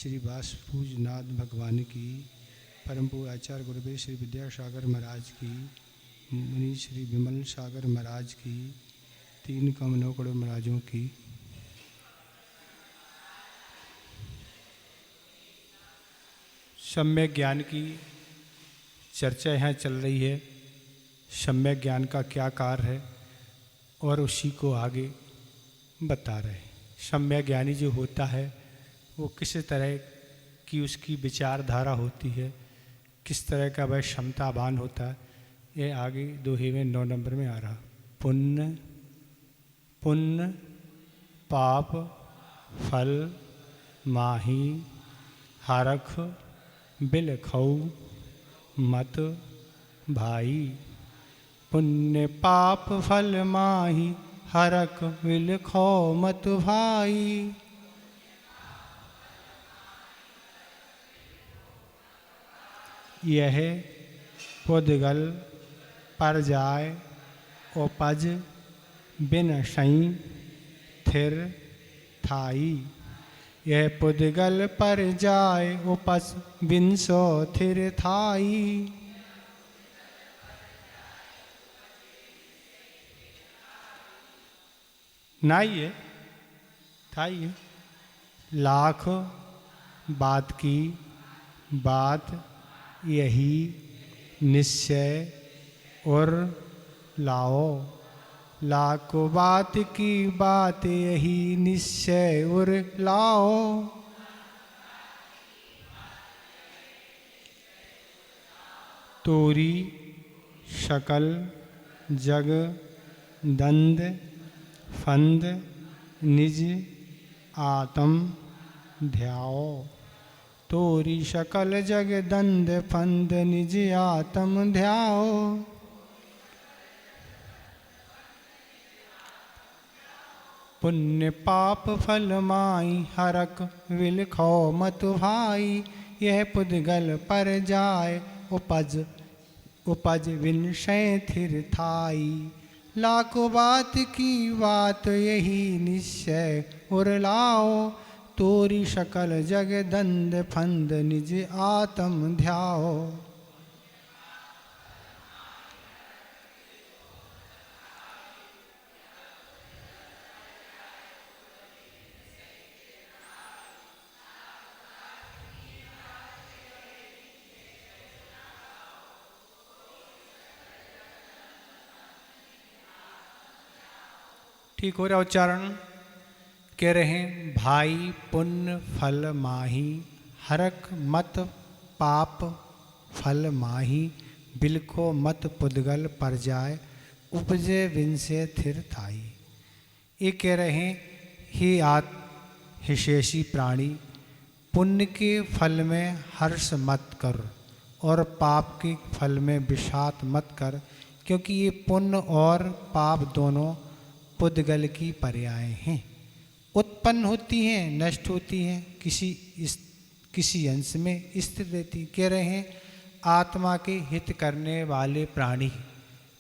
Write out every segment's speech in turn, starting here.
श्री वासुपूजनाथ भगवान की, परम पूज्य आचार्य गुरुदेव श्री विद्यासागर महाराज की, मुनि श्री विमल सागर महाराज की, तीन कमलों करोड़ महाराजों की। सम्यक ज्ञान की चर्चा यहाँ चल रही है। सम्यक ज्ञान का क्या कार्य है और उसी को आगे बता रहे हैं। सम्यक ज्ञानी जो होता है वो किस तरह की उसकी विचारधारा होती है, किस तरह का वह क्षमतावान होता है, ये आगे दोहे में 9 नंबर में आ रहा। पुण्य पुण्य पाप फल माही हरख बिलखऊ मत भाई। पुण्य पाप फल माही हरख बिलखौ मत भाई। यह पुद्गल पर जाय उपज बिन सई थिर थाई। यह पुद्गल पर जाय उपज बिन सो थिर थाई। नाई थाई लाख बात की बात यही निश्चय और लाओ। लाख बात की बात यही निश्चय और लाओ। तोरी शकल जग दंद फंद निज आत्म ध्याओ। तोरी शकल जग दंद फंद निज आत्म ध्याओ। पुण्य पाप फल माई हरख बिलखौ मत भाई। यह पुद्गल पर जाय उपज विनशय थिर थाई। लाखों बात की बात यही निश्चय और लाओ। तोरी शकल जग दंद फंद निज आत्म ध्याओ। ठीक हो रहा उच्चारण। कह रहे हैं भाई पुण्य फल माही हरख मत पाप फल माही। बिलखो मत पुद्गल पर जाय उपजे विनसे थिर थाई। ये कह रहे हैं हे हिशेषी प्राणी, पुण्य के फल में हर्ष मत कर और पाप के फल में विषाद मत कर, क्योंकि ये पुण्य और पाप दोनों पुद्गल की पर्याय हैं। उत्पन्न होती हैं, नष्ट होती हैं, किसी अंश में स्थिर रहती। कह रहे हैं आत्मा के हित करने वाले प्राणी।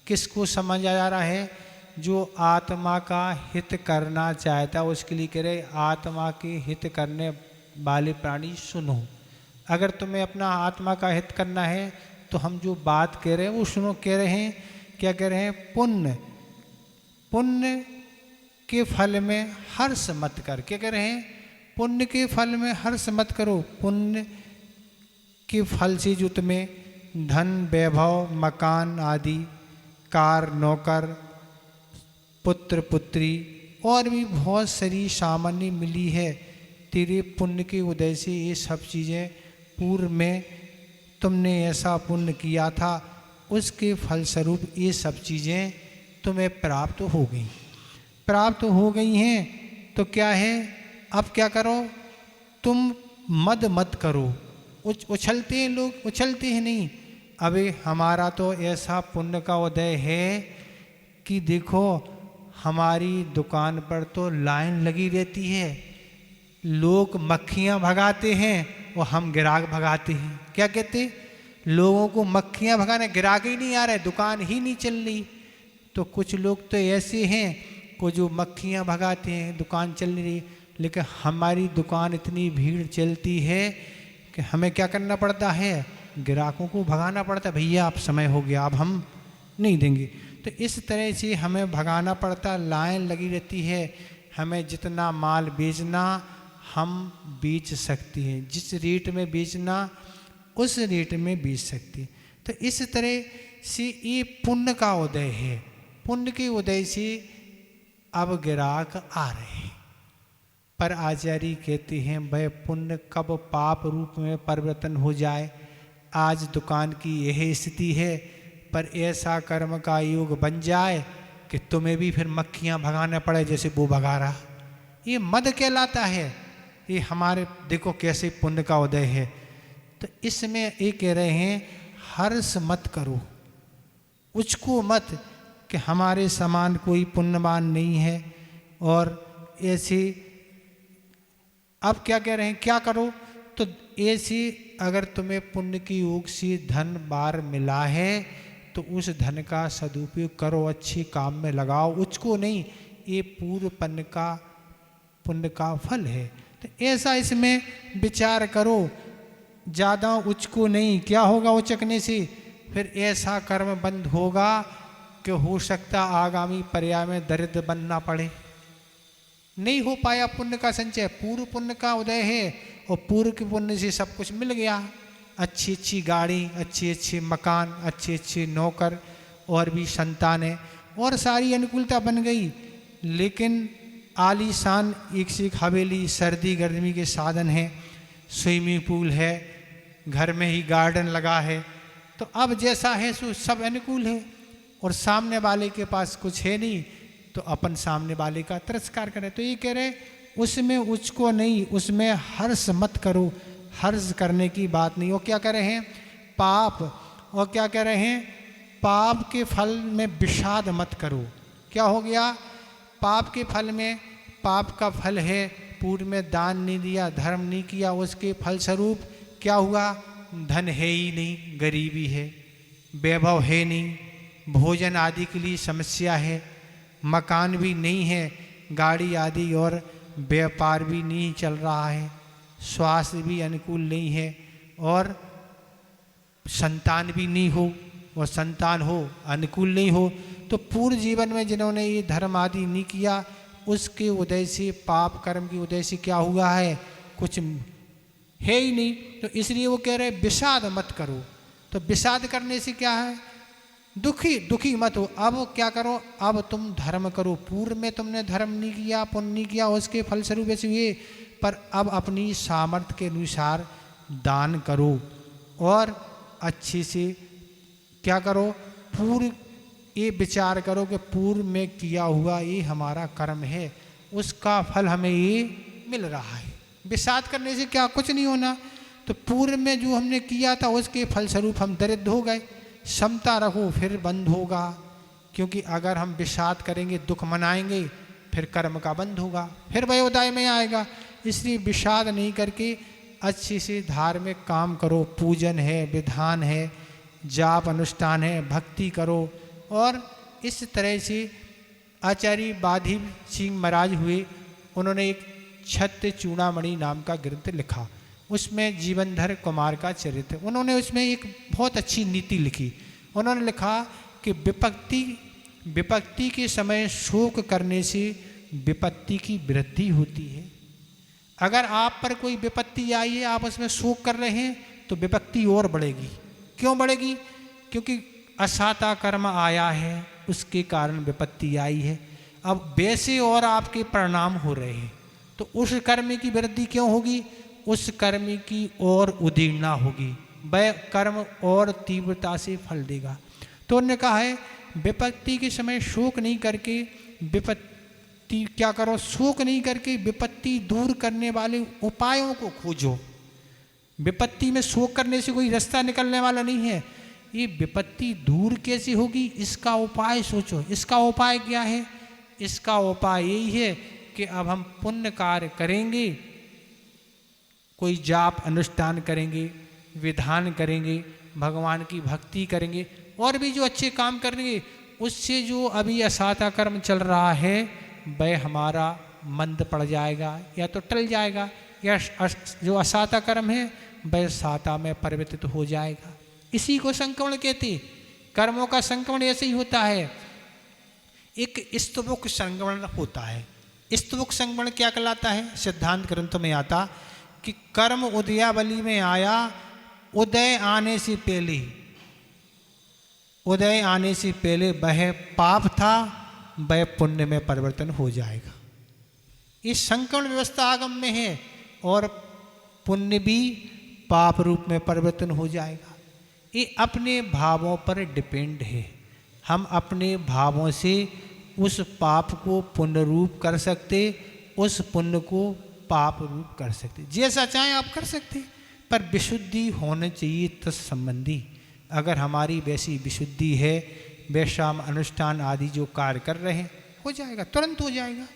किसको समझ आ रहा है? जो आत्मा का हित करना चाहता है उसके लिए कह रहे आत्मा के हित करने वाले प्राणी सुनो। अगर तुम्हें अपना आत्मा का हित करना है तो हम जो बात कह रहे हैं वो सुनो। कह रहे हैं क्या कह रहे हैं? पुण्य पुण्य के फल में हर्ष मत कर। क्या कह रहे हैं? पुण्य के फल में हर्ष मत करो। पुण्य के फल से जो तुम्हें धन वैभव मकान आदि कार नौकर पुत्र पुत्री और भी बहुत सारी सामान्य मिली है, तेरे पुण्य के उदय से ये सब चीज़ें पूर्व में तुमने ऐसा पुण्य किया था उसके फलस्वरूप ये सब चीज़ें तुम्हें प्राप्त हो गई हैं। तो क्या है, अब क्या करो? तुम मद मत करो। उछलते हैं लोग, उछलते हैं नहीं। अबे हमारा तो ऐसा पुण्य का उदय है कि देखो हमारी दुकान पर तो लाइन लगी रहती है, लोग मक्खियाँ भगाते हैं और हम ग्राहक भगाते हैं। क्या कहते? लोगों को मक्खियाँ भगाने, ग्राहक ही नहीं आ रहे, दुकान ही नहीं चल रही। तो कुछ लोग तो ऐसे हैं को जो मक्खियाँ भगाते हैं, दुकान चल रही, लेकिन हमारी दुकान इतनी भीड़ चलती है कि हमें क्या करना पड़ता है, ग्राहकों को भगाना पड़ता है, भैया आप समय हो गया, अब हम नहीं देंगे। तो इस तरह से हमें भगाना पड़ता, लाइन लगी रहती है। हमें जितना माल बेचना हम बेच सकते हैं, जिस रेट में बेचना उस रेट में बेच सकते हैं। तो इस तरह से ये पुण्य का उदय है। पुण्य के उदय से अब ग्राहक आ रहे हैं। पर आचार्य कहते हैं वह पुण्य कब पाप रूप में परिवर्तन हो जाए। आज दुकान की यह स्थिति है, पर ऐसा कर्म का योग बन जाए कि तुम्हें भी फिर मक्खियाँ भगाना पड़े जैसे वो भगा रहा। ये मद कहलाता है। ये हमारे देखो कैसे पुण्य का उदय है। तो इसमें ये कह रहे हैं हर्ष मत करो, उचको मत कि हमारे समान कोई पुण्यवान नहीं है। और ऐसे अब क्या कह रहे हैं, क्या करो, तो ऐसे अगर तुम्हें पुण्य की योग से धन बार मिला है तो उस धन का सदुपयोग करो, अच्छे काम में लगाओ, उसको नहीं। ये पूर्व पुण्य का फल है। तो ऐसा इसमें विचार करो, ज़्यादा उचको नहीं। क्या होगा उचकने से, फिर ऐसा कर्म बंद होगा कि हो सकता आगामी पर्याय में दरिद्र बनना पड़े। नहीं हो पाया पुण्य का संचय, पूर्व पुण्य का उदय है और पूर्व के पुण्य से सब कुछ मिल गया। अच्छी अच्छी गाड़ी, अच्छे अच्छे मकान, अच्छे अच्छे नौकर और भी संतानें और सारी अनुकूलता बन गई। लेकिन आलीशान एक से एक हवेली, सर्दी गर्मी के साधन हैं, स्विमिंग पूल है, घर में ही गार्डन लगा है। तो अब जैसा है सो सब अनुकूल है और सामने वाले के पास कुछ है नहीं, तो अपन सामने वाले का तिरस्कार करें। तो ये कह रहे उसमें उसको नहीं, उसमें हर्ष मत करो। हर्ष करने की बात नहीं। वो क्या कह रहे हैं, पाप, और क्या कह रहे हैं, पाप के फल में विषाद मत करो। क्या हो गया, पाप के फल में, पाप का फल है पूर्व में दान नहीं दिया, धर्म नहीं किया, उसके फलस्वरूप क्या हुआ, धन है ही नहीं, गरीबी है, वैभव है नहीं, भोजन आदि के लिए समस्या है, मकान भी नहीं है, गाड़ी आदि और व्यापार भी नहीं चल रहा है, स्वास्थ्य भी अनुकूल नहीं है, और संतान भी नहीं हो, और संतान हो अनुकूल नहीं हो। तो पूर्व जीवन में जिन्होंने ये धर्म आदि नहीं किया, उसके उदय से, पाप कर्म के उदय से क्या हुआ है, कुछ है ही नहीं। तो इसलिए वो कह रहे विषाद मत करो। तो विषाद करने से क्या है, दुखी मत हो। अब क्या करो, अब तुम धर्म करो। पूर्व में तुमने धर्म नहीं किया, पुण्य नहीं किया, उसके फलस्वरूप ऐसे हुए, पर अब अपनी सामर्थ्य के अनुसार दान करो और अच्छे से क्या करो, पूर्व ये विचार करो कि पूर्व में किया हुआ ये हमारा कर्म है, उसका फल हमें ये मिल रहा है। विषाद करने से क्या, कुछ नहीं होना। तो पूर्व में जो हमने किया था उसके फलस्वरूप हम दरिद्र हो गए। समता रखो, फिर बंद होगा। क्योंकि अगर हम विषाद करेंगे, दुख मनाएंगे, फिर कर्म का बंद होगा, फिर वयोदय में आएगा। इसलिए विषाद नहीं करके अच्छे से धार्मिक काम करो। पूजन है, विधान है, जाप अनुष्ठान है, भक्ति करो। और इस तरह से आचार्य बाधी सिंह महाराज हुए, उन्होंने एक छत्र चूड़ामणि नाम का ग्रंथ लिखा। उसमें जीवनधर कुमार का चरित्र, उन्होंने उसमें एक बहुत अच्छी नीति लिखी। उन्होंने लिखा कि विपत्ति के समय शोक करने से विपत्ति की वृद्धि होती है। अगर आप पर कोई विपत्ति आई है, आप उसमें शोक कर रहे हैं, तो विपत्ति और बढ़ेगी। क्यों बढ़ेगी, क्योंकि असाता कर्म आया है, उसके कारण विपत्ति आई है। अब वैसे और आपके परिणाम हो रहे हैं, तो उस कर्म की वृद्धि क्यों होगी, उस कर्म की और उदीर्णा होगी, वह कर्म और तीव्रता से फल देगा। तो उन्होंने कहा है विपत्ति के समय शोक नहीं करके विपत्ति क्या करो, शोक नहीं करके विपत्ति दूर करने वाले उपायों को खोजो। विपत्ति में शोक करने से कोई रास्ता निकलने वाला नहीं है। ये विपत्ति दूर कैसे होगी, इसका उपाय सोचो। इसका उपाय क्या है, इसका उपाय यही है कि अब हम पुण्य कार्य करेंगे, कोई जाप अनुष्ठान करेंगे, विधान करेंगे, भगवान की भक्ति करेंगे, और भी जो अच्छे काम करेंगे, उससे जो अभी असाता कर्म चल रहा है वह हमारा मंद पड़ जाएगा या तो टल जाएगा, या जो असाता कर्म है वह साता में परिवर्तित हो जाएगा। इसी को संक्रमण कहते। कर्मों का संक्रमण ऐसे ही होता है। एक स्तुवक संक्रमण होता है। स्तुवक संक्रमण क्या कहलाता है? सिद्धांत ग्रंथ में आता कि कर्म उदयावली में आया, उदय आने से पहले, उदय आने से पहले वह पाप था, वह पुण्य में परिवर्तन हो जाएगा। इस संक्रमण व्यवस्था आगम में है, और पुण्य भी पाप रूप में परिवर्तन हो जाएगा। ये अपने भावों पर डिपेंड है। हम अपने भावों से उस पाप को पुण्य रूप कर सकते, उस पुण्य को पाप रूप कर सकते। जैसा चाहे आप कर सकते, पर विशुद्धि होनी चाहिए तत्संबंधी। अगर हमारी वैसी विशुद्धि है, वैसा हम अनुष्ठान आदि जो कार्य कर रहे हैं, हो जाएगा, तुरंत हो जाएगा।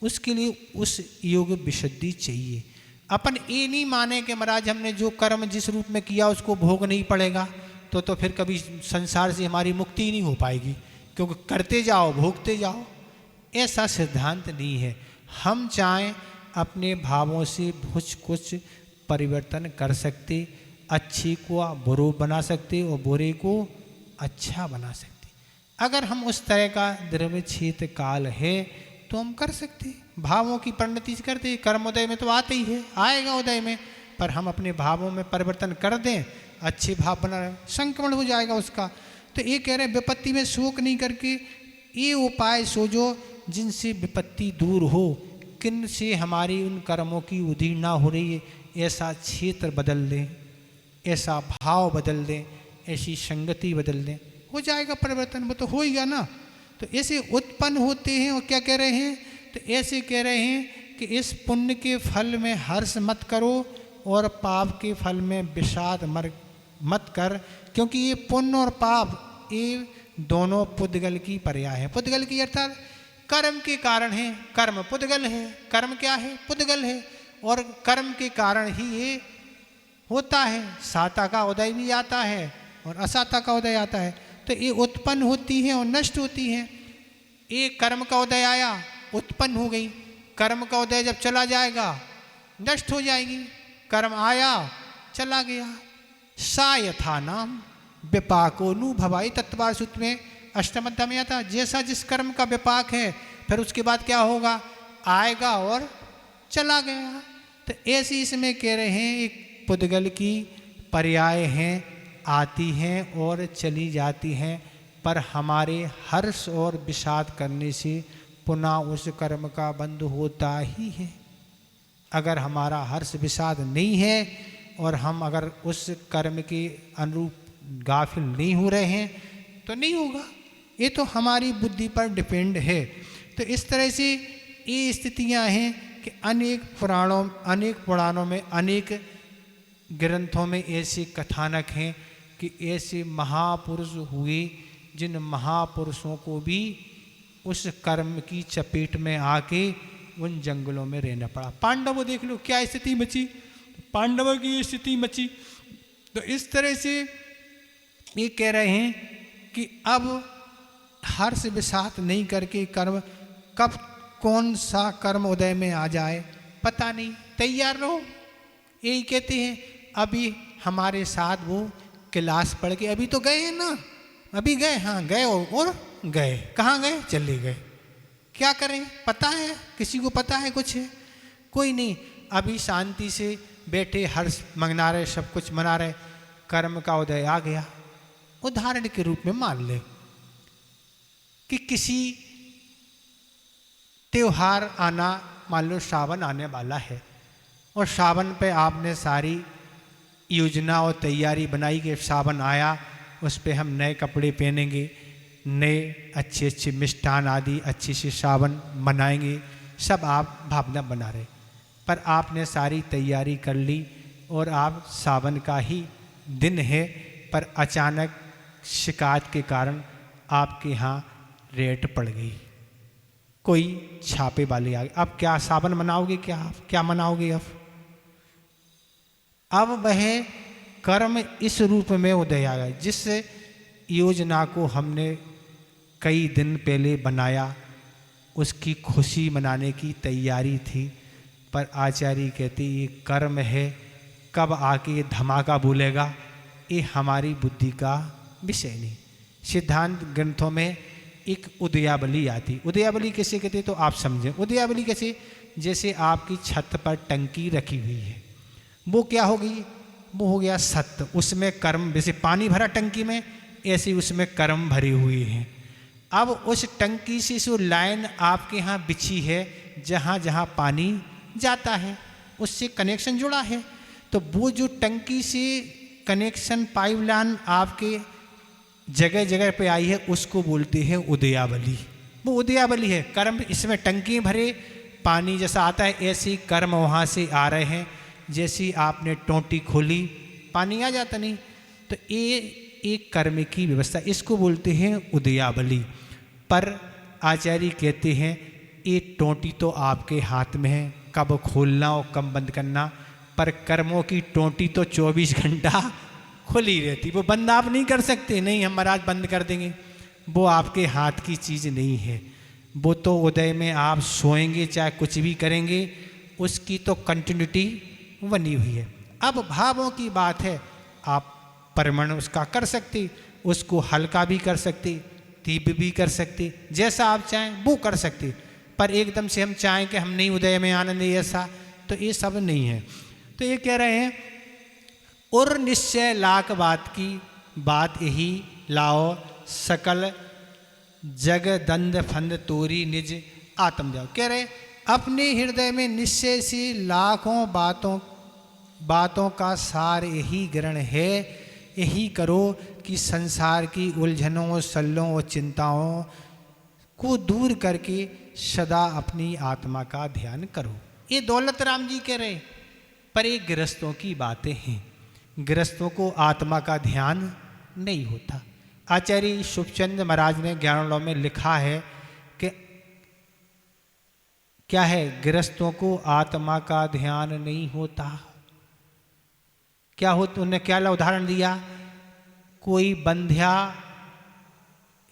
उसके लिए उस योग विशुद्धि चाहिए। अपन ये नहीं माने कि महाराज हमने जो कर्म जिस रूप में किया उसको भोग नहीं पड़ेगा, तो फिर कभी संसार से हमारी मुक्ति नहीं हो पाएगी, क्योंकि करते जाओ भोगते जाओ। ऐसा सिद्धांत नहीं है। हम चाहें अपने भावों से कुछ परिवर्तन कर सकते, अच्छे को बुरा बना सकते और बुरे को अच्छा बना सकते। अगर हम उस तरह का द्रव्यक्षेत्र काल है तो हम कर सकते, भावों की परिणति करते। कर्म उदय में तो आते ही है, आएगा उदय में, पर हम अपने भावों में परिवर्तन कर दें, अच्छे भाव बना रहे, संक्रमण हो जाएगा उसका। तो ये कह रहे हैं विपत्ति में शोक नहीं करके ये उपाय सोचो जिनसे विपत्ति दूर हो, किन से हमारी उन कर्मों की उधीड़ना हो रही है, ऐसा क्षेत्र बदल दें, ऐसा भाव बदल दें, ऐसी संगति बदल दें, हो जाएगा परिवर्तन। वो तो हो ही गया ना। तो ऐसे उत्पन्न होते हैं। और क्या कह रहे हैं? तो ऐसे कह रहे हैं कि इस पुण्य के फल में हर्ष मत करो और पाप के फल में विषाद मत कर, क्योंकि ये पुण्य और पाप ये दोनों पुद्गल की पर्याय है। पुद्गल की अर्थात कर्म के कारण है। कर्म पुद्गल है, कर्म क्या है? पुद्गल है, और कर्म के कारण ही ये होता है। साता का उदय भी आता है और असाता का उदय आता है। तो ये उत्पन्न होती है और नष्ट होती है। ये कर्म का उदय आया, उत्पन्न हो गई। कर्म का उदय जब चला जाएगा, नष्ट हो जाएगी। कर्म आया, चला गया। सा यथा नाम विपाको नु भवाई तत्वार सूत्र में अष्टम अध्याय में आता, जैसा जिस कर्म का विपाक है, फिर उसके बाद क्या होगा? आएगा और चला गया। तो ऐसे इसमें कह रहे हैं एक पुद्गल की पर्याय हैं, आती हैं और चली जाती हैं, पर हमारे हर्ष और विषाद करने से पुनः उस कर्म का बंध होता ही है। अगर हमारा हर्ष विषाद नहीं है और हम अगर उस कर्म के अनुरूप गाफिल नहीं हो रहे हैं तो नहीं होगा। ये तो हमारी बुद्धि पर डिपेंड है। तो इस तरह से ये स्थितियां हैं कि अनेक पुराणों में, अनेक ग्रंथों में ऐसे कथानक हैं कि ऐसे महापुरुष हुए जिन महापुरुषों को भी उस कर्म की चपेट में आके उन जंगलों में रहना पड़ा। पांडवों देख लो क्या स्थिति मची, पांडवों की स्थिति मची। तो इस तरह से ये कह रहे हैं कि अब हर्ष विषाद नहीं करके कर्म, कब कौन सा कर्म उदय में आ जाए पता नहीं, तैयार रहो। यही कहते हैं। अभी हमारे साथ वो क्लास पढ़ के अभी तो गए हैं ना, अभी गए, हाँ गए और गए, कहाँ गए? चले गए। क्या करें? पता है? किसी को पता है कुछ है? कोई नहीं। अभी शांति से बैठे हर्ष मना रहे, सब कुछ मना रहे, कर्म का उदय आ गया। उदाहरण के रूप में मान ले कि किसी त्योहार आना, मान लो सावन आने वाला है, और सावन पे आपने सारी योजना और तैयारी बनाई कि सावन आया, उस पे हम नए कपड़े पहनेंगे, नए अच्छे अच्छे मिष्ठान आदि अच्छी सी सावन मनाएंगे, सब आप भावना बना रहे। पर आपने सारी तैयारी कर ली और आप सावन का ही दिन है, पर अचानक शिकायत के कारण आपके यहाँ रेट पड़ गई, कोई छापे वाले आ गए। अब क्या सावन मनाओगे? क्या मनाओगे? अब वह कर्म इस रूप में उदय आ गया जिस योजना को हमने कई दिन पहले बनाया, उसकी खुशी मनाने की तैयारी थी। पर आचार्य कहते ये कर्म है, कब आके ये धमाका बोलेगा ये हमारी बुद्धि का विषय नहीं। सिद्धांत ग्रंथों में एक उदयावली आती। उदयावली कैसे कहते तो आप समझें। उदयावली कैसे, जैसे आपकी छत पर टंकी रखी हुई है, वो क्या होगी, वो हो गया सत्य। उसमें कर्म, जैसे पानी भरा टंकी में, ऐसे उसमें कर्म भरे हुए हैं। अब उस टंकी से जो लाइन आपके यहाँ बिछी है, जहाँ जहाँ पानी जाता है उससे कनेक्शन जुड़ा है, तो वो जो टंकी से कनेक्शन पाइपलाइन आपके जगह जगह पे आई है उसको बोलते हैं उदयावली। वो उदयावली है। कर्म इसमें टंकी भरे पानी जैसा आता है, ऐसे ही कर्म वहाँ से आ रहे हैं। जैसी आपने टोंटी खोली पानी आ जाता नहीं, तो ये एक कर्म की व्यवस्था, इसको बोलते हैं उदयावली। पर आचार्य कहते हैं ये टोंटी तो आपके हाथ में है, कब खोलना और कब बंद करना। पर कर्मों की टोंटी तो 24 घंटा खुली रहती, वो बंद आप नहीं कर सकते। नहीं हम महाराज बंद कर देंगे, वो आपके हाथ की चीज़ नहीं है। वो तो उदय में आप सोएंगे चाहे कुछ भी करेंगे, उसकी तो कंटिन्यूटी बनी हुई है। अब भावों की बात है, आप परमण उसका कर सकते, उसको हल्का भी कर सकते, तीव्र भी कर सकते, जैसा आप चाहें वो कर सकते। पर एकदम से हम चाहें कि हम नहीं उदय में आनंद ऐसा, तो ये सब नहीं है। तो ये कह रहे हैं और निश्चय लाख बात की बात यही लाओ, सकल जग दंड फंद तोरी निज आत्म जाओ। कह रहे अपने हृदय में निश्चय से लाखों बातों का सार यही ग्रहण है। यही करो कि संसार की उलझनों, सल्लों और चिंताओं को दूर करके सदा अपनी आत्मा का ध्यान करो। ये दौलत राम जी कह रहे, पर ये गृहस्थों की बातें हैं। गृहस्थों को आत्मा का ध्यान नहीं होता। आचार्य शुभचंद महाराज ने ज्ञानों में लिखा है कि क्या है, गृहस्थों को आत्मा का ध्यान नहीं होता। क्या होता, उन्होंने क्या उदाहरण दिया, कोई बंध्या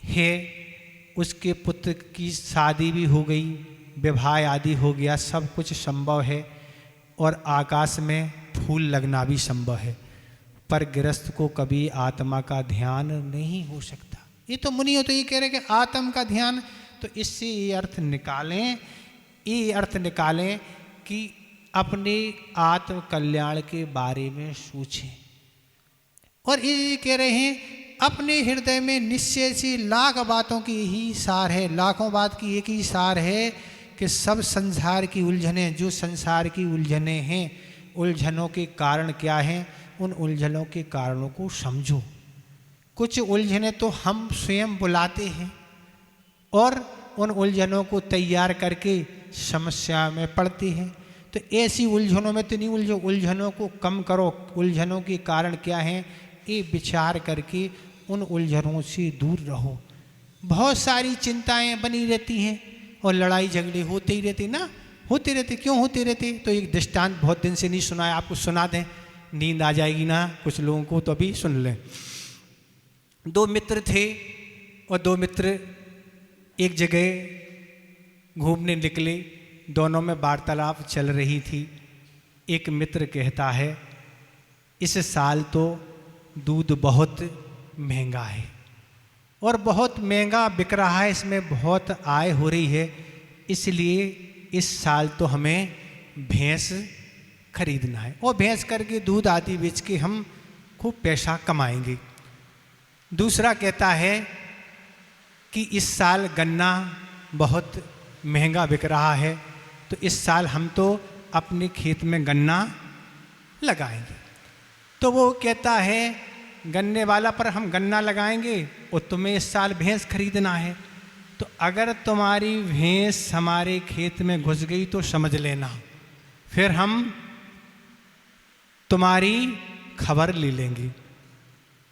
है, उसके पुत्र की शादी भी हो गई, विवाह आदि हो गया, सब कुछ संभव है और आकाश में फूल लगना भी संभव है, पर गृहस्थ को कभी आत्मा का ध्यान नहीं हो सकता। ये तो मुनि हो तो ये कह रहे कि आत्म का ध्यान, तो इससे ये अर्थ निकालें कि अपने आत्म कल्याण के बारे में सोचें। और ये कह रहे हैं अपने हृदय में निश्चय से लाख बातों की यही सार है, लाखों बात की एक ही सार है कि सब संसार की उलझनें, जो संसार की उलझनें हैं, उलझनों के कारण क्या हैं, उन उलझनों के कारणों को समझो। कुछ उलझनें तो हम स्वयं बुलाते हैं और उन उलझनों को तैयार करके समस्या में पड़ते हैं। तो ऐसी उलझनों में तो नहीं उलझो, उलझनों को कम करो। उलझनों के कारण क्या हैं ये विचार करके उन उलझनों से दूर रहो। बहुत सारी चिंताएं बनी रहती हैं और लड़ाई झगड़े होते ही रहते ना, होते रहते। क्यों होते रहते, तो एक दृष्टांत बहुत दिन से नहीं सुनाया, आपको सुना दें, नींद आ जाएगी ना कुछ लोगों को, तो अभी सुन लें। दो मित्र थे और दो मित्र एक जगह घूमने निकले, दोनों में वार्तालाप चल रही थी। एक मित्र कहता है इस साल तो दूध बहुत महंगा है और बहुत महंगा बिक रहा है, इसमें बहुत आय हो रही है, इसलिए इस साल तो हमें भैंस खरीदना है और भैंस करके दूध आदि बेच के हम खूब पैसा कमाएंगे। दूसरा कहता है कि इस साल गन्ना बहुत महंगा बिक रहा है, तो इस साल हम तो अपने खेत में गन्ना लगाएंगे। तो वो कहता है गन्ने वाला, पर हम गन्ना लगाएंगे और तुम्हें इस साल भैंस खरीदना है, तो अगर तुम्हारी भैंस हमारे खेत में घुस गई तो समझ लेना फिर हम तुम्हारी खबर ले लेंगे।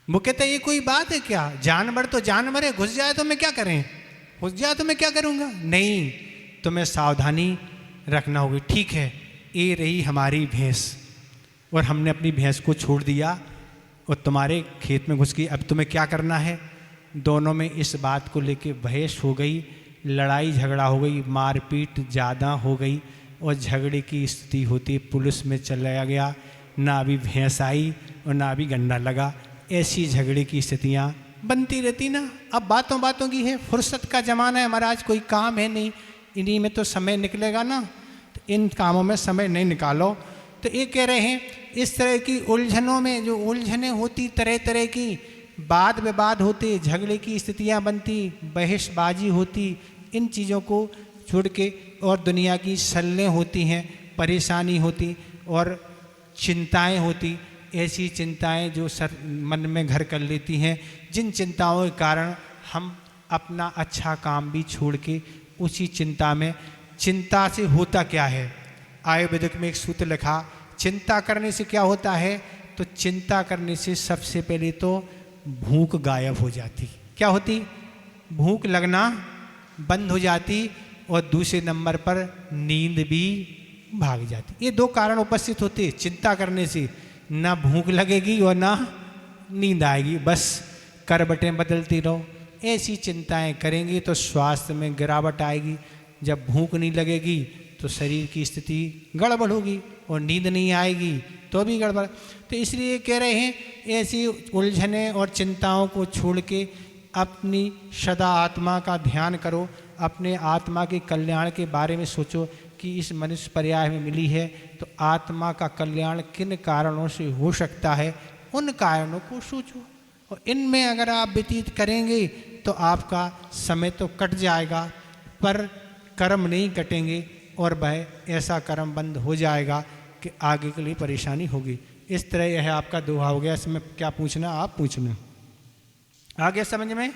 वो कहता है ये कोई बात है क्या, जानवर तो जानवर है, घुस जाए तो मैं क्या करें, घुस जाए तो मैं क्या करूँगा, नहीं तुम्हें सावधानी रखना होगी। ठीक है, ये रही हमारी भैंस और हमने अपनी भैंस को छोड़ दिया और तुम्हारे खेत में घुस गई, अब तुम्हें क्या करना है। दोनों में इस बात को लेके बहस हो गई, लड़ाई झगड़ा हो गई, मारपीट ज़्यादा हो गई और झगड़े की स्थिति होती, पुलिस में चला गया, ना अभी भैंस आई और ना अभी गन्ना लगा, ऐसी झगड़े की स्थितियाँ बनती रहती ना। अब बातों बातों की है, फुर्सत का ज़माना है महाराज, कोई काम है नहीं, इन्हीं में तो समय निकलेगा ना, तो इन कामों में समय नहीं निकालो। तो ये कह रहे हैं इस तरह की उलझनों में जो उलझनें होती, तरह तरह की वाद विवाद होते, झगड़े की स्थितियाँ बनती, बहसबाजी होती, इन चीज़ों को छोड़ के और दुनिया की सल्लें होती हैं, परेशानी होती और चिंताएं होती, ऐसी चिंताएं जो मन में घर कर लेती हैं, जिन चिंताओं के कारण हम अपना अच्छा काम भी छोड़ के उसी चिंता में, चिंता से होता क्या है, आयुर्वेदिक में एक सूत्र लिखा, चिंता करने से क्या होता है, तो चिंता करने से सबसे पहले तो भूख गायब हो जाती। क्या होती? भूख लगना बंद हो जाती और दूसरे नंबर पर नींद भी भाग जाती। ये दो कारण उपस्थित होते चिंता करने से, ना भूख लगेगी और ना नींद आएगी, बस करवटें बदलती रहो। ऐसी चिंताएं करेंगे तो स्वास्थ्य में गिरावट आएगी, जब भूख नहीं लगेगी तो शरीर की स्थिति गड़बड़ होगी और नींद नहीं आएगी तो भी गड़बड़। तो इसलिए कह रहे हैं ऐसी उलझने और चिंताओं को छोड़ के अपनी सदा आत्मा का ध्यान करो, अपने आत्मा के कल्याण के बारे में सोचो कि इस मनुष्य पर्याय में मिली है तो आत्मा का कल्याण किन कारणों से हो सकता है, उन कारणों को सोचो और इनमें अगर आप व्यतीत करेंगे तो आपका समय तो कट जाएगा पर कर्म नहीं कटेंगे और वह ऐसा कर्म बंद हो जाएगा कि आगे के लिए परेशानी होगी। इस तरह यह आपका दोहा हो गया। इसमें क्या पूछना आप पूछना, आगे समझ में।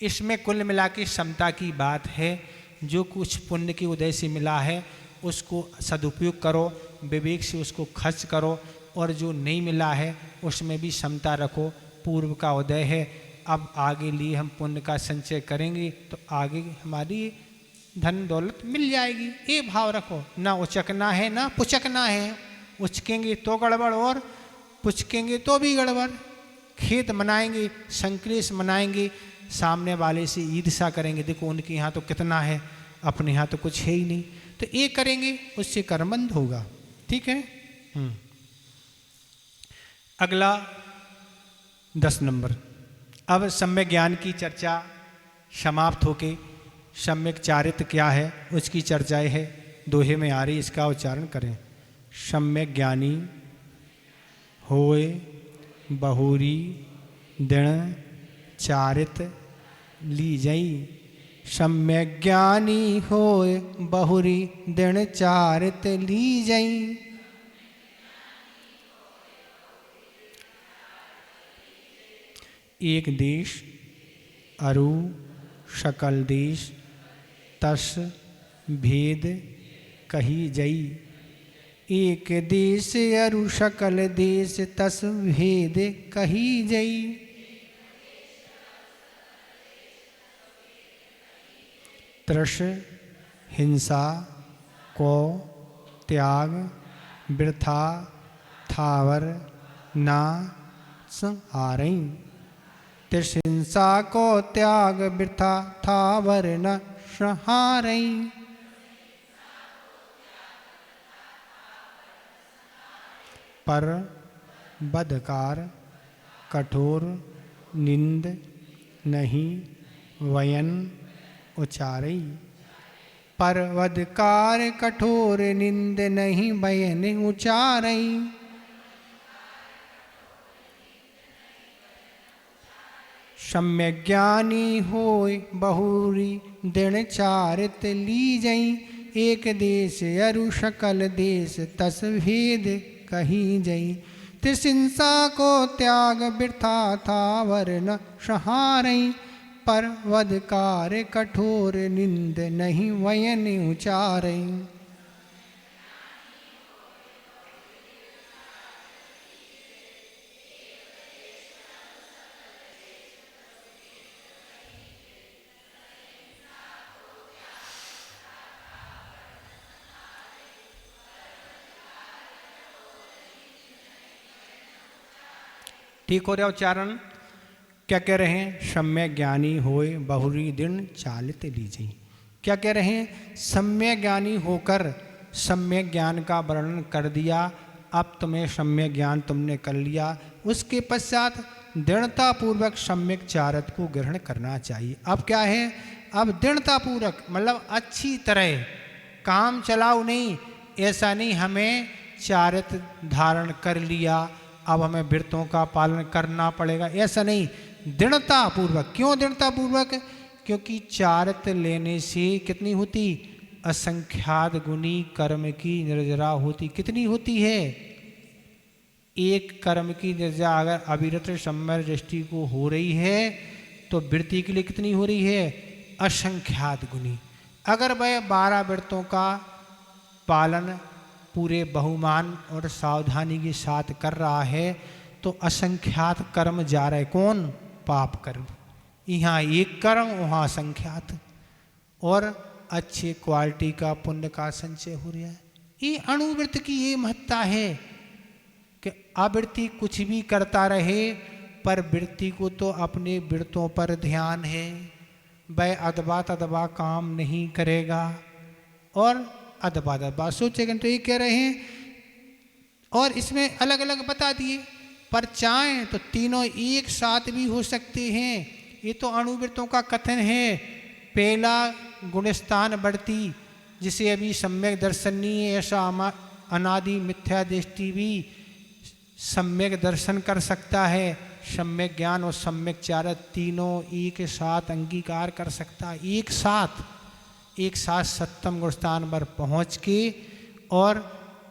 इसमें कुल मिला के समता की बात है, जो कुछ पुण्य के उदय से मिला है उसको सदुपयोग करो, विवेक से उसको खर्च करो, और जो नहीं मिला है उसमें भी समता रखो। पूर्व का उदय है, अब आगे लिए हम पुण्य का संचय करेंगे तो आगे हमारी धन दौलत मिल जाएगी, ये भाव रखो। ना उचकना है ना पुचकना है, उचकेंगे तो गड़बड़ और पुचकेंगे तो भी गड़बड़। खेत मनाएंगे, संक्लेश मनाएंगे, सामने वाले से ईर्ष्या करेंगे, देखो उनके यहाँ तो कितना है, अपने यहाँ तो कुछ है ही नहीं, तो ये करेंगे उससे कर्मबंध होगा। ठीक है। अगला 10 नंबर। अब सम्यक ज्ञान की चर्चा समाप्त होके सम्यक चारित्र क्या है उसकी चर्चा है, दोहे में आ रही, इसका उच्चारण करें। सम्यक ज्ञानी होए बहुरी दृढ़ चारित्र लीजई। सम्यक ज्ञानी होए बहुरी दृढ़ चारित्र लीजई। एक देश अरु सकल देश तस भेद कही जई। एक देश अरु सकल देश तस भेद कही जई। तृष हिंसा को त्याग वृथा थावर ना सहारई। तृष हिंसा को त्याग वृथा थावर न सहारई। पर बदकार कठोर निंद नहीं वयन उचारई। पर बदकार कठोर निंद नहीं वयन उचारई। सम्यक ज्ञानी होय बहुरी दृढ़ चारित्र लीजई। एक देश अरु सकल देश तस भेद कही जई। तृष हिंसा को त्याग वृथा थावर न सहारई। पर वदकार कठोर निंद नहीं वयन उचारई। ठीक हो रहा उच्चारण। क्या कह रहे हैं? सम्यक ज्ञानी होए बहुरी दिन चालित लीजिए। क्या कह रहे हैं? सम्यक ज्ञानी होकर सम्यक ज्ञान का वर्णन कर दिया। अब तुम्हें सम्यक ज्ञान तुमने कर लिया, उसके पश्चात दृढ़तापूर्वक सम्यक चारत को ग्रहण करना चाहिए। अब क्या है? अब दृढ़तापूर्वक मतलब अच्छी तरह, काम चलाओ नहीं, ऐसा नहीं हमें चारित धारण कर लिया अब हमें व्रतों का पालन करना पड़ेगा, ऐसा नहीं। दृढ़तापूर्वक। क्यों दृढ़तापूर्वक? क्योंकि चारित लेने से कितनी होती? असंख्यात गुनी कर्म की निर्जरा होती। कितनी होती है? एक कर्म की निर्जरा अगर अविरत सम्यक दृष्टि को हो रही है तो वृत्ति के लिए कितनी हो रही है? असंख्यात गुनी। अगर वह 12 व्रतों का पालन पूरे बहुमान और सावधानी के साथ कर रहा है तो असंख्यात कर्म जा रहे। कौन? पाप कर्म। यहाँ एक कर्म, वहाँ असंख्यात, और अच्छे क्वालिटी का पुण्य का संचय हो रहा है। ये अणुवृत्त की ये महत्ता है कि आवृत्ति कुछ भी करता रहे पर वृत्ति को तो अपने व्रतों पर ध्यान है, वह अदबा तदबा काम नहीं करेगा और अदबा तदबा सोचेगा। तो ये कह रहे हैं, और इसमें अलग अलग बता दिए, पर चाहें तो तीनों एक साथ भी हो सकते हैं। ये तो अणुवृत्तों का कथन है। पहला गुणस्थान बढ़ती, जिसे अभी सम्यक दर्शन नहीं है, ऐसा अनादि मिथ्या दृष्टि भी सम्यक दर्शन कर सकता है। सम्यक ज्ञान और सम्यक चारत तीनों एक साथ अंगीकार कर सकता है। एक साथ सप्तम गुणस्थान पर पहुँच के और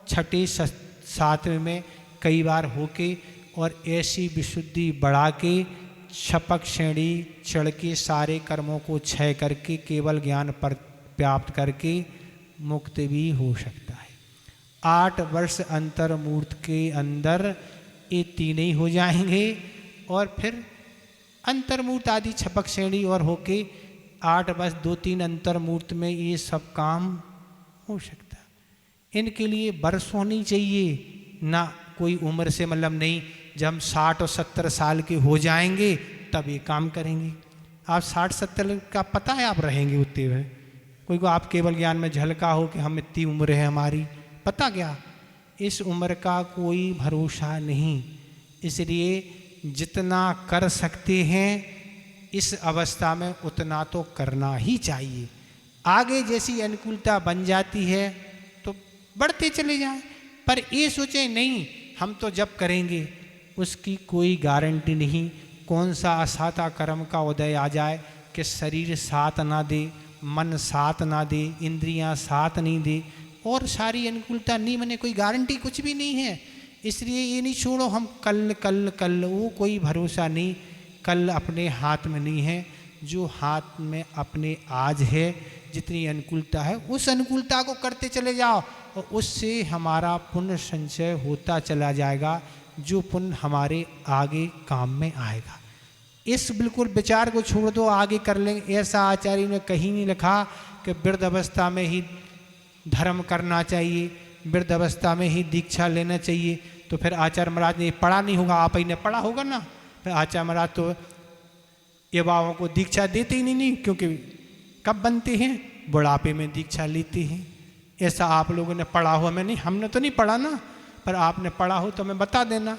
छठे सातवें में कई बार होके और ऐसी विशुद्धि बढ़ा के छपक श्रेणी चढ़ के सारे कर्मों को क्षय करके केवल ज्ञान पर प्राप्त करके मुक्त भी हो सकता है। 8 वर्ष अंतर्मूर्त के अंदर ये तीनों ही हो जाएंगे और फिर अंतर्मूर्त आदि छपक श्रेणी और होके 8 वर्ष 2-3 अंतर्मूर्त में ये सब काम हो सकता है। इनके लिए वर्ष होनी चाहिए ना, कोई उम्र से मतलब नहीं। जब हम 60 और 70 साल के हो जाएंगे तब ये काम करेंगे। आप 60-70 का पता है आप रहेंगे उतने में। कोई को आप केवल ज्ञान में झलका हो कि हम इतनी उम्र है हमारी, पता क्या? इस उम्र का कोई भरोसा नहीं। इसलिए जितना कर सकते हैं इस अवस्था में उतना तो करना ही चाहिए। आगे जैसी अनुकूलता बन जाती है तो बढ़ते चले जाएं, पर ये सोचें नहीं हम तो जब करेंगे, उसकी कोई गारंटी नहीं। कौन सा असाता कर्म का उदय आ जाए कि शरीर साथ ना दे, मन साथ ना दे, इंद्रियां साथ नहीं दे और सारी अनुकूलता नहीं बने, कोई गारंटी कुछ भी नहीं है। इसलिए ये नहीं छोड़ो हम कल कल कल, वो कोई भरोसा नहीं। कल अपने हाथ में नहीं है, जो हाथ में अपने आज है, जितनी अनुकूलता है उस अनुकूलता को करते चले जाओ और उससे हमारा पुण्य संचय होता चला जाएगा, जो पुण्य हमारे आगे काम में आएगा। इस बिल्कुल विचार को छोड़ दो आगे कर लेंगे, ऐसा आचार्य ने कहीं नहीं लिखा कि वृद्ध अवस्था में ही धर्म करना चाहिए, वृद्ध अवस्था में ही दीक्षा लेना चाहिए। तो फिर आचार्य महाराज ने पढ़ा नहीं होगा, आप ही ने पढ़ा होगा ना। फिर आचार्य महाराज तो युवाओं को दीक्षा देते ही नहीं, क्योंकि कब बनते हैं? बुढ़ापे में दीक्षा लेते हैं। ऐसा आप लोगों ने पढ़ा हो, हमें नहीं, हमने तो नहीं पढ़ा ना, पर आपने पढ़ा हो तो हमें बता देना।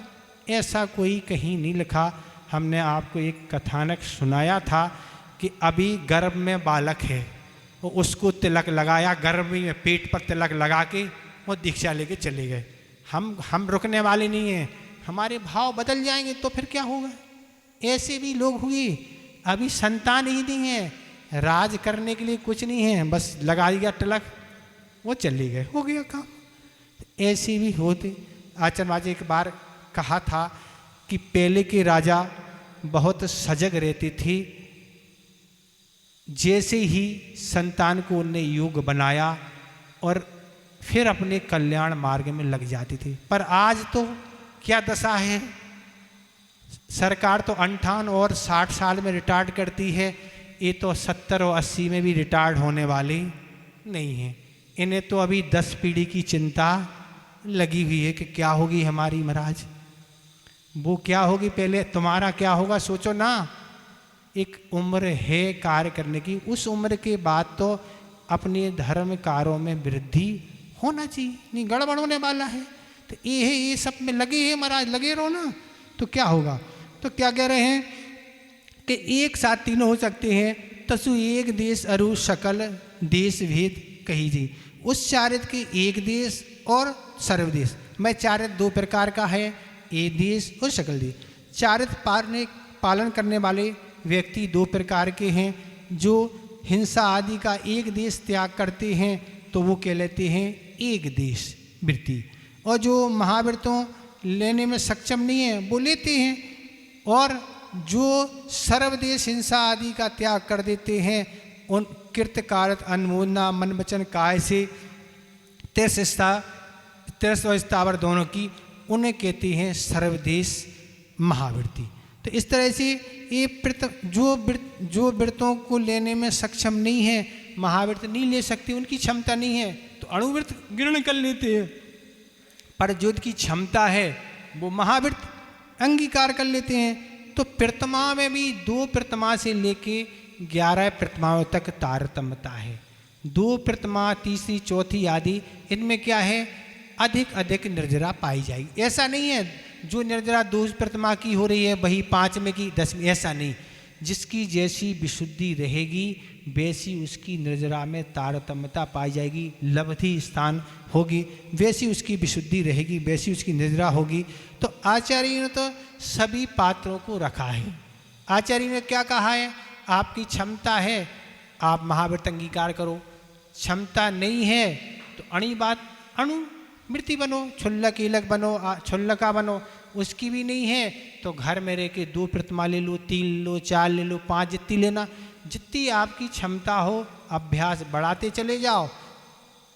ऐसा कोई कहीं नहीं लिखा। हमने आपको एक कथानक सुनाया था कि अभी गर्भ में बालक है, वो उसको तिलक लगाया, गर्भ में पेट पर तिलक लगा के वो दीक्षा लेके चले गए। हम रुकने वाले नहीं हैं, हमारे भाव बदल जाएंगे तो फिर क्या होगा? ऐसे भी लोग हुए, अभी संतान ही नहीं है, राज करने के लिए कुछ नहीं है, बस लगा दिया तिलक, वो चले गए, हो गया काम। ऐसे भी होते। आचार्य महाराज एक बार कहा था कि पहले के राजा बहुत सजग रहते थे, जैसे ही संतान को उनने योग बनाया और फिर अपने कल्याण मार्ग में लग जाते थे। पर आज तो क्या दशा है, सरकार तो 58 और 60 साल में रिटायर्ड करती है, ये तो 70 और 80 में भी रिटायर्ड होने वाले नहीं हैं। इन्हें तो अभी 10 पीढ़ी की चिंता लगी हुई है कि क्या होगी हमारी महाराज। वो क्या होगी, पहले तुम्हारा क्या होगा सोचो ना। एक उम्र है कार्य करने की, उस उम्र के बाद तो अपने धर्म कार्यों में वृद्धि होना चाहिए, नहीं गड़बड़ होने वाला है। तो ये है, ये सब में लगे हैं महाराज, लगे रहो ना, तो क्या होगा। तो क्या कह रहे हैं कि एक साथ तीनों हो सकते हैं। तसु एक देश अरु सकल देश भेद कही जी। उच्चारित के एक देश और सर्वदेश में चारित दो प्रकार का है, एक देश और सकल देश। चारित पालन करने वाले व्यक्ति दो प्रकार के हैं। जो हिंसा आदि का एक देश त्याग करते हैं तो वो कहलाते हैं एक देश वृत्ति, और जो महाव्रतों लेने में सक्षम नहीं है वो लेते हैं। और जो सर्वदेश हिंसा आदि का त्याग कर देते हैं, उन कृतकारत अनुमोदना मन वचन काय से तिरस और स्थावर दोनों की, उन्हें कहते हैं सर्वदेश महावृत्ति। तो इस तरह से ये जो व्रतों को लेने में सक्षम नहीं है, महाव्रत नहीं ले सकते, उनकी क्षमता नहीं है, तो अणुव्रत ग्रहण कर लेते हैं। पर जो की क्षमता है वो महाव्रत अंगीकार कर लेते हैं। तो प्रतिमा में भी 2 प्रतिमा से लेके 11 प्रतिमाओं तक तारतम्यता है। 2 प्रतिमा, तीसरी, चौथी आदि, इनमें क्या है, अधिक निर्जरा पाई जाएगी। ऐसा नहीं है जो निर्जरा 2 प्रतिमा की हो रही है वही 5 में की 10 में, ऐसा नहीं। जिसकी जैसी विशुद्धि रहेगी वैसी उसकी निर्जरा में तारतम्यता पाई जाएगी, लब्धि स्थान होगी, वैसी उसकी विशुद्धि रहेगी, वैसी उसकी निर्जरा होगी। तो आचार्य ने तो सभी पात्रों को रखा है। आचार्य ने क्या कहा है, आपकी क्षमता है आप महाव्रत अंगीकार करो, क्षमता नहीं है तो अणुवृत्ति बनो, क्षुल्लक ईलक बनो, क्षुल्लका बनो। उसकी भी नहीं है तो घर में रह के 2 प्रतिमा ले लो, 3 ले लो, 4 ले लो, 5, जितनी लेना, जितनी आपकी क्षमता हो अभ्यास बढ़ाते चले जाओ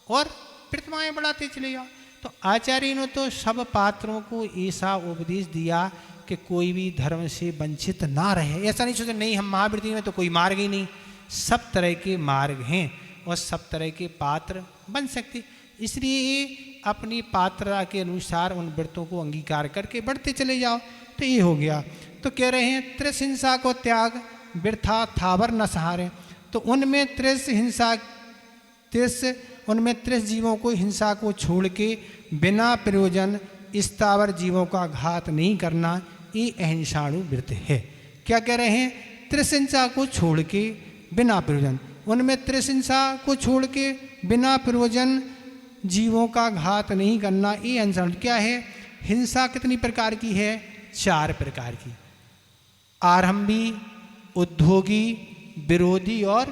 और प्रतिमाएं बढ़ाते चले जाओ। तो आचार्य ने तो सब पात्रों को ऐसा उपदेश दिया कि कोई भी धर्म से वंचित ना रहे। ऐसा नहीं सोचे नहीं हम महावृत्ति में तो कोई मार्ग ही नहीं, सब तरह के मार्ग हैं और सब तरह के पात्र बन सकते। इसलिए अपनी पात्रता के अनुसार उन व्रतों को अंगीकार करके बढ़ते चले जाओ। तो ये हो गया। तो कह रहे हैं त्रिस हिंसा को त्याग वृथा थावर न सहारे। तो उनमें त्रिस जीवों को हिंसा को छोड़ के बिना प्रयोजन स्थावर जीवों का घात नहीं करना, ये अहिंसाणु व्रत है। क्या कह रहे हैं, त्रिहिंसा को छोड़ के बिना प्रयोजन, उनमें त्रिहिंसा को छोड़ के बिना प्रयोजन जीवों का घात नहीं करना, ये अहिंसा क्या है। हिंसा कितनी प्रकार की है, 4 प्रकार की, आरंभी, उद्योगी, विरोधी और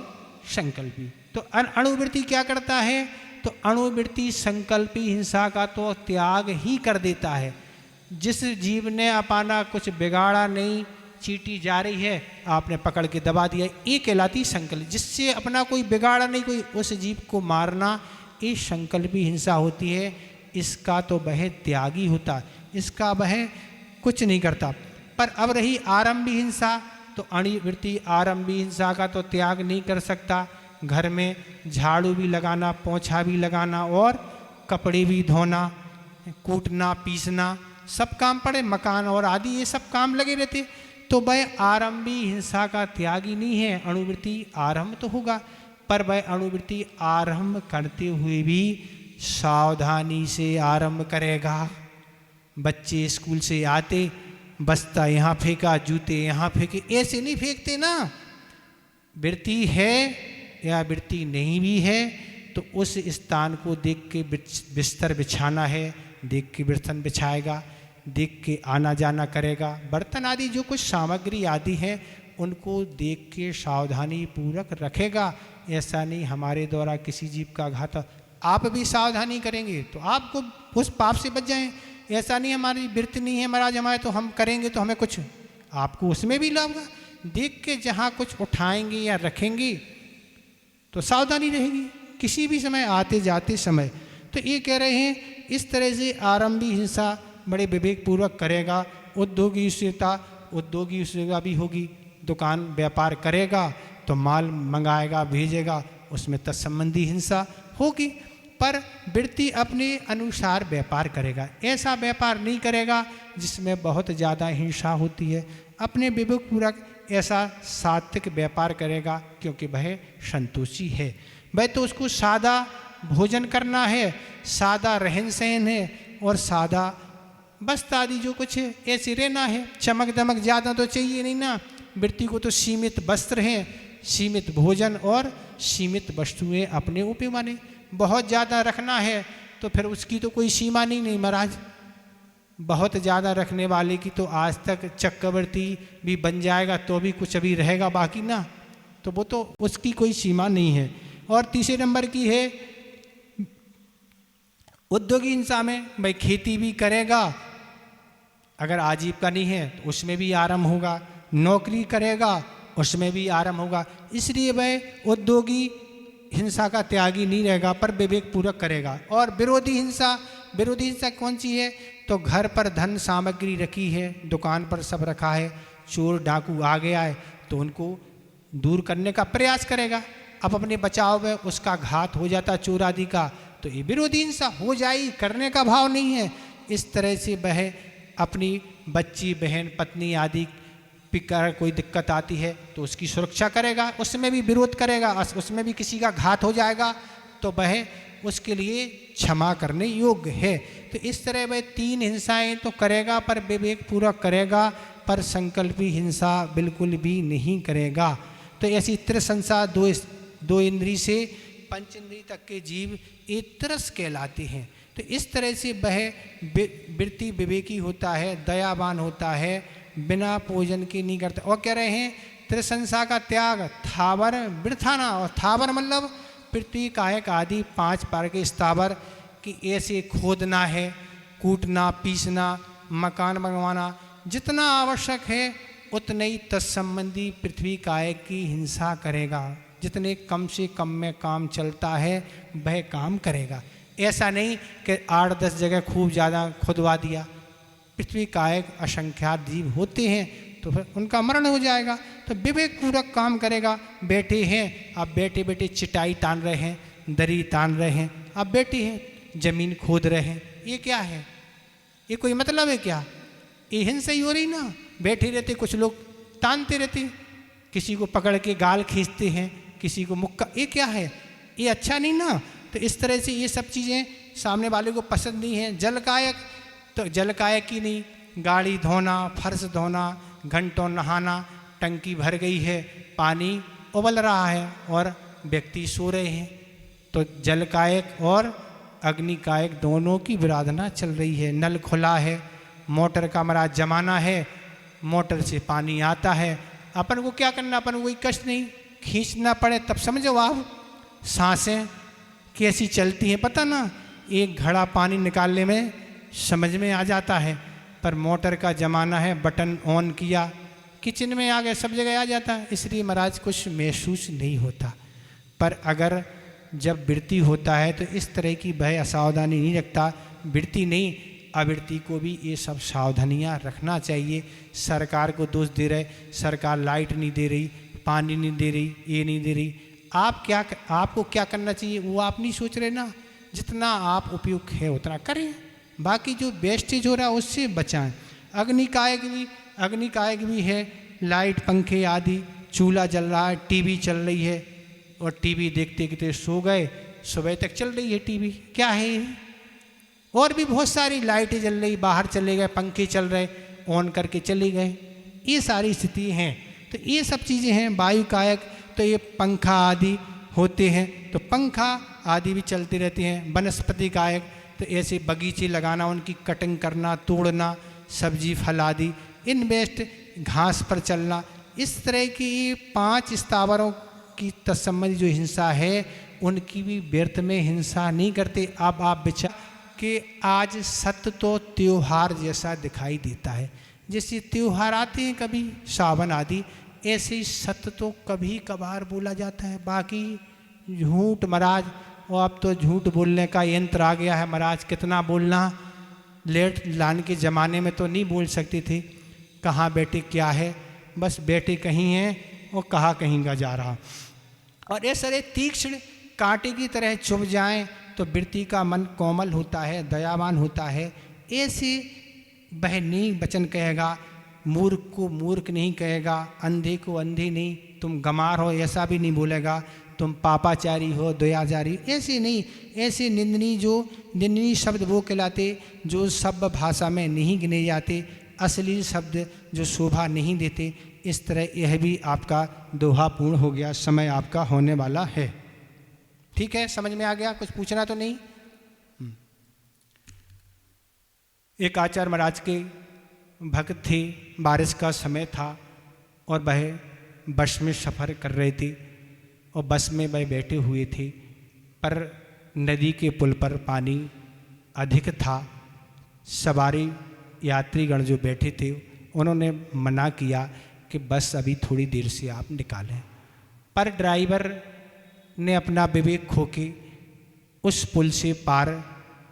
संकल्पी। तो अणुवृत्ति क्या करता है, तो अणुवृत्ति संकल्पी हिंसा का तो त्याग ही कर देता है। जिस जीव ने अपना कुछ बिगाड़ा नहीं, चींटी जा रही है आपने पकड़ के दबा दिया, ये कहलाती संकल्प। जिससे अपना कोई बिगाड़ा नहीं, कोई उस जीव को मारना, ये संकल्पी हिंसा होती है। इसका तो वह त्यागी होता, इसका वह कुछ नहीं करता। पर अब रही आरंभी हिंसा, तो अणुवृत्ति आरंभी हिंसा का तो त्याग नहीं कर सकता। घर में झाड़ू भी लगाना, पोंछा भी लगाना और कपड़े भी धोना, कूटना, पीसना, सब काम पड़े, मकान और आदि ये सब काम लगे रहते। तो वह आरंभी हिंसा का त्यागी नहीं है। अणुवृत्ति आरंभ तो होगा, पर वह अणुवृत्ति आरंभ करते हुए भी सावधानी से आरंभ करेगा। बच्चे स्कूल से आते बस्ता यहाँ फेंका, जूते यहाँ फेंके, ऐसे नहीं फेंकते ना। वृत्ति है या वृत्ति नहीं भी है तो उस स्थान को देख के बिस्तर बिछाना है, देख के बर्तन बिछाएगा, देख के आना जाना करेगा। बर्तन आदि जो कुछ सामग्री आदि है उनको देख के सावधानी पूर्वक रखेगा। ऐसा नहीं हमारे द्वारा किसी जीव का घात, आप भी सावधानी करेंगे तो आपको उस पाप से बच जाएं। ऐसा नहीं हमारी वृत्ति नहीं है महाराज हमारे, तो हम करेंगे तो हमें कुछ, आपको उसमें भी लाभ होगा। देख के जहाँ कुछ उठाएंगे या रखेंगे तो सावधानी रहेगी किसी भी समय आते जाते समय। तो ये कह रहे हैं इस तरह से आरंभी हिंसा बड़े विवेक पूर्वक करेगा। उद्योगी उद्योगी भी होगी, दुकान व्यापार करेगा तो माल मंगाएगा भेजेगा, उसमें तत्संबंधी हिंसा होगी। पर वृत्ति अपने अनुसार व्यापार करेगा। ऐसा व्यापार नहीं करेगा जिसमें बहुत ज़्यादा हिंसा होती है। अपने विवेक पूर्वक ऐसा सात्विक व्यापार करेगा, क्योंकि वह संतोषी है। वह तो उसको सादा भोजन करना है, सादा रहन सहन है और सादा वस्त्र आदि जो कुछ है ऐसे रहना है। चमक दमक ज़्यादा तो चाहिए नहीं ना। वृत्ति को तो सीमित वस्त्र हैं, सीमित भोजन और सीमित वस्तुएं अपने ऊपर माने। बहुत ज़्यादा रखना है तो फिर उसकी तो कोई सीमा नहीं महाराज। बहुत ज़्यादा रखने वाले की तो आज तक चक्रवर्ती भी बन जाएगा तो भी कुछ अभी रहेगा बाकी ना, तो वो तो उसकी कोई सीमा नहीं है। और तीसरे नंबर की है उद्योगी हिंसा में, भाई खेती भी करेगा, अगर आजीविका नहीं है तो उसमें भी आराम होगा, नौकरी करेगा उसमें भी आराम होगा। इसलिए वह उद्योगी हिंसा का त्यागी नहीं रहेगा पर विवेक पूर्वक करेगा। और विरोधी हिंसा कौन सी है? तो घर पर धन सामग्री रखी है, दुकान पर सब रखा है, चोर डाकू आ गया है तो उनको दूर करने का प्रयास करेगा। अब अपने बचाव में उसका घात हो जाता चोर आदि का, तो ये विरोधी हिंसा हो जाएगी, करने का भाव नहीं है। इस तरह से वह अपनी बच्ची बहन पत्नी आदि पिकर कोई दिक्कत आती है तो उसकी सुरक्षा करेगा, उसमें भी विरोध करेगा, उसमें भी किसी का घात हो जाएगा तो वह उसके लिए क्षमा करने योग्य है। तो इस तरह वह तीन हिंसाएं तो करेगा पर विवेक पूर्वक करेगा, पर संकल्पी हिंसा बिल्कुल भी नहीं करेगा। तो ऐसी त्रिसंसा दो इंद्री से पंच इंद्री तक के जीव ये तरस कहलाते हैं। तो इस तरह से वह वृत्ति विवेकी होता है, दयावान होता है, बिना पूजन के नहीं करता। और कह रहे हैं त्रिसंसा का त्याग थावर वृथाना, और थावर मतलब पृथ्वी कायक आदि 5 प्रकार के स्थावर कि ऐसे खोदना है, कूटना पीसना, मकान बनवाना, जितना आवश्यक है उतने ही तत्संबंधी पृथ्वी कायक की हिंसा करेगा। जितने कम से कम में काम चलता है वह काम करेगा। ऐसा नहीं कि 8-10 जगह खूब ज़्यादा खुदवा दिया। पृथ्वी कायक असंख्यात जीव होते हैं तो फिर उनका मरण हो जाएगा। तो विवेक पूर्वक काम करेगा। बैठे हैं, अब बैठे बैठे चिटाई तान रहे हैं, दरी तान रहे हैं, अब बैठे हैं जमीन खोद रहे हैं, ये क्या है? ये कोई मतलब है क्या? ये हिंसा ही हो रही ना। बैठे रहते कुछ लोग तानते रहते, किसी को पकड़ के गाल खींचते हैं, किसी को मुक्का, ये क्या है? ये अच्छा नहीं ना। तो इस तरह से ये सब चीज़ें सामने वाले को पसंद नहीं है। जल कायक तो जल कायक ही नहीं, गाड़ी धोना, फर्श धोना, घंटों नहाना, टंकी भर गई है, पानी उबल रहा है और व्यक्ति सो रहे हैं, तो जल कायक और अग्नि कायक दोनों की विराधना चल रही है। नल खुला है, मोटर का हमारा जमाना है, मोटर से पानी आता है, अपन को क्या करना, अपन को कोई कष्ट नहीं, खींचना पड़े तब समझो आप। सांसें कैसी चलती हैं पता ना, एक घड़ा पानी निकालने में समझ में आ जाता है, पर मोटर का ज़माना है, बटन ऑन किया, किचन में आ गए, सब जगह आ जाता है, इसलिए महाराज कुछ महसूस नहीं होता। पर अगर जब वृत्ति होता है तो इस तरह की भय असावधानी नहीं रखता। वृत्ति नहीं, आवृत्ति को भी ये सब सावधानियाँ रखना चाहिए। सरकार को दोष दे रहे, सरकार लाइट नहीं दे रही, पानी नहीं दे रही, ये नहीं दे रही, आपको क्या करना चाहिए वो आप नहीं सोच रहे ना। जितना आप उपयुक्त है उतना करें, बाकी जो वेस्टेज हो रहा है उससे बचाएं। अग्निकायक भी है, लाइट पंखे आदि, चूल्हा जल रहा है, टीवी चल रही है और टीवी देखते देखते सो गए, सुबह तक चल रही है टीवी, क्या है ये? और भी बहुत सारी लाइटें जल रही, बाहर चले गए, पंखे चल रहे, ऑन करके चले गए, ये सारी स्थिति हैं। तो ये सब चीज़ें हैं। वायु कायक तो ये पंखा आदि होते हैं, तो पंखा आदि भी चलते रहते हैं। वनस्पति कायक तो ऐसे बगीचे लगाना, उनकी कटिंग करना, तोड़ना, सब्जी फल आदि, इनवेस्ट घास पर चलना, इस तरह की 5 स्थावरों की तत्संबंधी जो हिंसा है उनकी भी व्यर्थ में हिंसा नहीं करते। अब आप विचार कि आज सत्य तो त्योहार जैसा दिखाई देता है, जैसे त्योहार आते हैं कभी सावन आदि, ऐसे ही सत्य तो कभी कभार बोला जाता है। बाकी झूठ महाराज, और अब तो झूठ बोलने का यंत्र आ गया है महाराज, कितना बोलना। लेट लान के ज़माने में तो नहीं बोल सकती थी, कहाँ बेटे क्या है, बस बेटे कहीं हैं और कहाँ कहीं का जा रहा। और ऐसे तीक्ष्ण कांटे की तरह चुभ जाएं तो वृत्ति का मन कोमल होता है, दयावान होता है। ऐसे वह नहीं वचन कहेगा, मूर्ख को मूर्ख नहीं कहेगा, अंधे को अंधे नहीं, तुम गंवार हो ऐसा भी नहीं बोलेगा, तुम पापाचारी हो, दयाचारी, ऐसे नहीं। ऐसे निंदनीय शब्द वो कहलाते जो सभ्य भाषा में नहीं गिने जाते, असली शब्द जो शोभा नहीं देते। इस तरह यह भी आपका दोहा पूर्ण हो गया, समय आपका होने वाला है। ठीक है, समझ में आ गया? कुछ पूछना तो नहीं? एक आचार्य महाराज के भक्त थे, बारिश का समय था और वह बस में सफ़र कर रहे थे और बस में वह बैठे हुए थे, पर नदी के पुल पर पानी अधिक था। सवारी यात्रीगण जो बैठे थे उन्होंने मना किया कि बस अभी थोड़ी देर से आप निकालें, पर ड्राइवर ने अपना विवेक खो के उस पुल से पार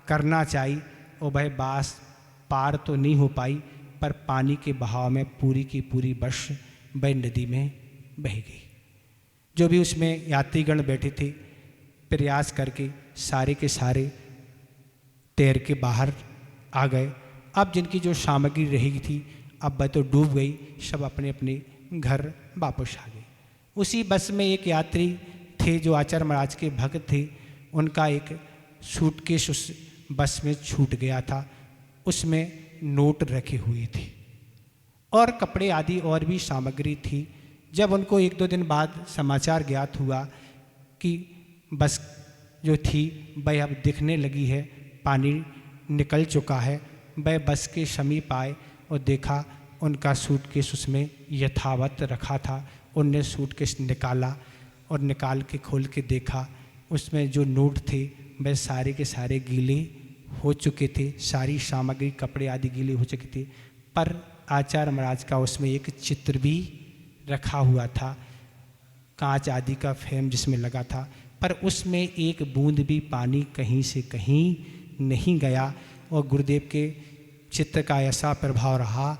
करना चाहिए और वह बस पार तो नहीं हो पाई, पर पानी के बहाव में पूरी की पूरी बस वह नदी में बह गई। जो भी उसमें यात्रीगण बैठे थे प्रयास करके सारे के सारे तैर के बाहर आ गए। अब जिनकी जो सामग्री रहेगी थी अब वह तो डूब गई, सब अपने अपने घर वापस आ गए। उसी बस में एक यात्री थे जो आचार्य महाराज के भक्त थे, उनका एक सूटकेस उस बस में छूट गया था, उसमें नोट रखे हुए थे और कपड़े आदि और भी सामग्री थी। जब उनको एक दो दिन बाद समाचार ज्ञात हुआ कि बस जो थी वह अब दिखने लगी है, पानी निकल चुका है, वह बस के समीप आए और देखा उनका सूटकेस उसमें यथावत रखा था। उनने सूटकेस निकाला और निकाल के खोल के देखा, उसमें जो नोट थे वह सारे के सारे गीले हो चुके थे, सारी सामग्री कपड़े आदि गीले हो चुके थे। पर आचार्य महाराज का उसमें एक चित्र भी रखा हुआ था, कांच आदि का फ्रेम जिसमें लगा था, पर उसमें एक बूंद भी पानी कहीं से कहीं नहीं गया। और गुरुदेव के चित्र का ऐसा प्रभाव रहा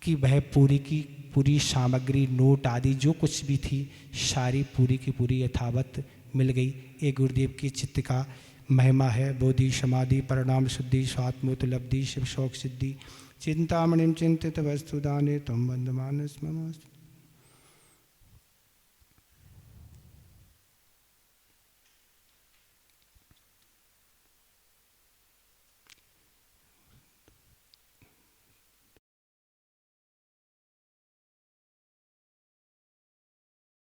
कि वह पूरी की पूरी सामग्री, नोट आदि जो कुछ भी थी, सारी पूरी की पूरी यथावत मिल गई। ये गुरुदेव के चित्त का महिमा है। बोधि समाधि परिणाम शुद्धि स्वात्मोपलब्धि शिव शौक सिद्धि चिंतामणिम चिंतित वस्तुदाने तम बंधमानस मम।